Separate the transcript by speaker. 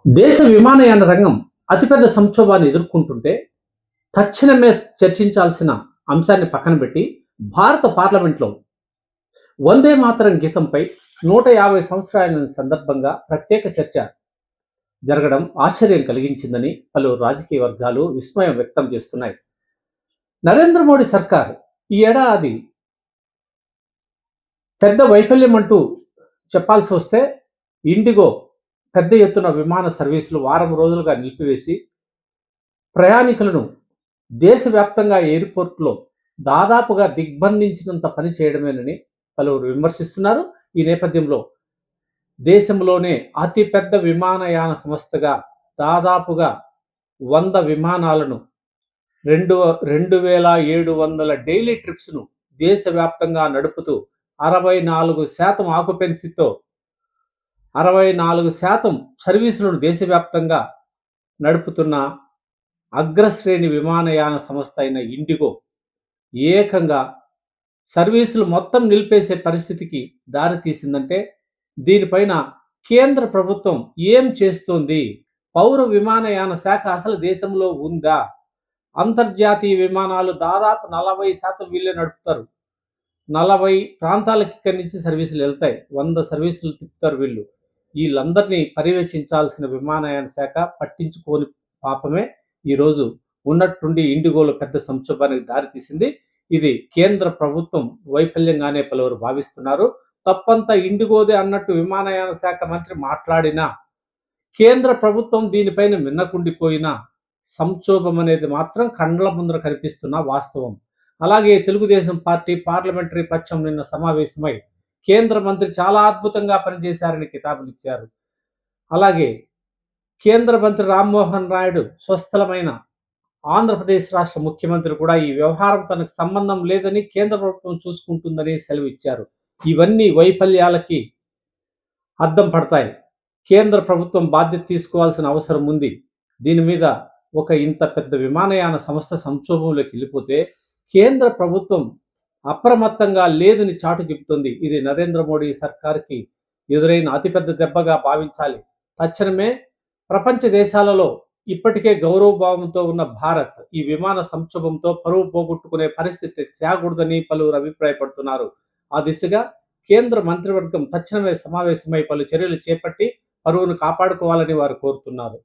Speaker 1: దేశ విమానయాన రంగం అతిపెద్ద సంక్షోభాన్ని ఎదుర్కొంటుంటే తక్షణమే చర్చించాల్సిన అంశాన్ని పక్కన పెట్టి భారత పార్లమెంట్లో వందే మాతరం గీతంపై 150 సంవత్సరాల సందర్భంగా ప్రత్యేక చర్చ జరగడం ఆశ్చర్యం కలిగించిందని పలు రాజకీయ వర్గాలు విస్మయం వ్యక్తం చేస్తున్నాయి. నరేంద్ర మోడీ సర్కార్ ఈ ఏడాది పెద్ద వైఫల్యం అంటూ చెప్పాల్సి వస్తే ఇండిగో పెద్ద ఎత్తున విమాన సర్వీసులు వారం రోజులుగా నిలిపివేసి ప్రయాణికులను దేశవ్యాప్తంగా ఎయిర్పోర్ట్లో దాదాపుగా దిగ్బంధించినంత పని చేయడమేనని పలువురు విమర్శిస్తున్నారు. ఈ నేపథ్యంలో దేశంలోనే అతిపెద్ద విమానయాన సంస్థగా దాదాపుగా 100 విమానాలను 2,700 డైలీ ట్రిప్స్ను దేశవ్యాప్తంగా నడుపుతూ 64% ఆక్యుపెన్సీతో 64% సర్వీసులను దేశవ్యాప్తంగా నడుపుతున్న అగ్రశ్రేణి విమానయాన సంస్థ అయిన ఇండిగో ఏకంగా సర్వీసులు మొత్తం నిలిపేసే పరిస్థితికి దారి తీసిందంటే దీనిపైన కేంద్ర ప్రభుత్వం ఏం చేస్తోంది? పౌర విమానయాన శాఖ అసలు దేశంలో ఉందా? అంతర్జాతీయ విమానాలు దాదాపు 40% వీళ్ళే నడుపుతారు. 40 ప్రాంతాలకి ఇక్కడి నుంచి సర్వీసులు వెళ్తాయి. 100 సర్వీసులు తిప్పుతారు వీళ్ళు. వీళ్ళందరినీ పర్యవేక్షించాల్సిన విమానయాన శాఖ పట్టించుకోని పాపమే ఈరోజు ఉన్నట్టుండి ఇండిగోలో పెద్ద సంక్షోభానికి దారితీసింది. ఇది కేంద్ర ప్రభుత్వం వైఫల్యంగానే పలువురు భావిస్తున్నారు. తప్పంతా ఇండిగోదే అన్నట్టు విమానయాన శాఖ మంత్రి మాట్లాడినా కేంద్ర ప్రభుత్వం దీనిపైన మిన్నకుండిపోయినా సంక్షోభం అనేది మాత్రం కండ్ల ముందర కనిపిస్తున్న వాస్తవం. అలాగే తెలుగుదేశం పార్టీ పార్లమెంటరీ పక్షం నిన్న సమావేశమై కేంద్ర మంత్రి చాలా అద్భుతంగా పనిచేశారని కితాబులు ఇచ్చారు. అలాగే కేంద్ర మంత్రి రామ్మోహన్ నాయుడు స్వస్థలమైన ఆంధ్రప్రదేశ్ రాష్ట్ర ముఖ్యమంత్రి కూడా ఈ వ్యవహారం తనకు సంబంధం లేదని కేంద్ర ప్రభుత్వం చూసుకుంటుందని సెలవిచ్చారు. ఇవన్నీ వైఫల్యాలకి అద్దం పడతాయి. కేంద్ర ప్రభుత్వం బాధ్యత తీసుకోవాల్సిన అవసరం ఉంది. దీని మీద ఇంత పెద్ద విమానయాన సంస్థ సంక్షోభంలోకి వెళ్ళిపోతే కేంద్ర ప్రభుత్వం అప్రమత్తంగా లేదని చాటు చెబుతుంది. ఇది నరేంద్ర మోడీ సర్కార్కి ఎదురైన అతిపెద్ద దెబ్బగా భావించాలి. తక్షణమే ప్రపంచ దేశాలలో ఇప్పటికే గౌరవభావంతో ఉన్న భారత్ ఈ విమాన సంక్షోభంతో పరువు పోగొట్టుకునే పరిస్థితి తేకూడదని పలువురు అభిప్రాయపడుతున్నారు. ఆ దిశగా కేంద్ర మంత్రివర్గం తక్షణమే సమావేశమై పలు చర్యలు చేపట్టి పరువును కాపాడుకోవాలని వారు కోరుతున్నారు.